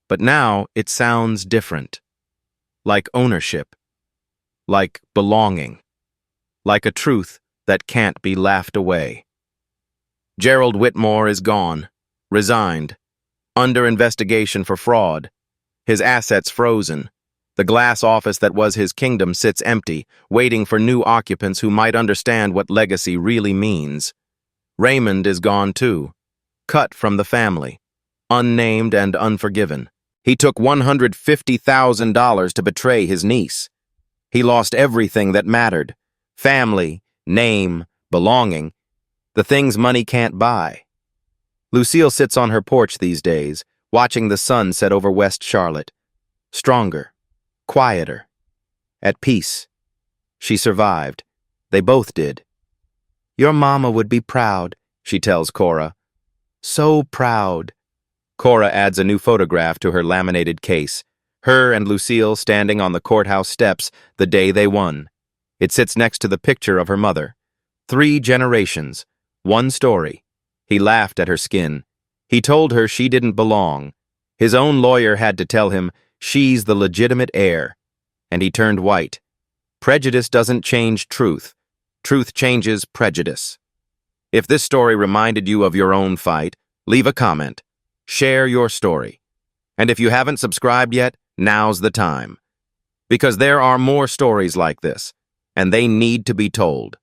But now it sounds different. Like ownership. Like belonging. Like a truth that can't be laughed away. Gerald Whitmore is gone, resigned, under investigation for fraud. His assets frozen. The glass office that was his kingdom sits empty, waiting for new occupants who might understand what legacy really means. Raymond is gone too. Cut from the family, unnamed and unforgiven. He took $150,000 to betray his niece. He lost everything that mattered: family, name, belonging, the things money can't buy. Lucille sits on her porch these days, watching the sun set over West Charlotte. Stronger, quieter, at peace. She survived. They both did. "Your mama would be proud," she tells Cora. "So proud." Cora adds a new photograph to her laminated case, her and Lucille standing on the courthouse steps the day they won. It sits next to the picture of her mother. 3 generations, one story. He laughed at her skin. He told her she didn't belong. His own lawyer had to tell him she's the legitimate heir. And he turned white. Prejudice doesn't change truth. Truth changes prejudice. If this story reminded you of your own fight, leave a comment. Share your story. And if you haven't subscribed yet, now's the time. Because there are more stories like this, and they need to be told.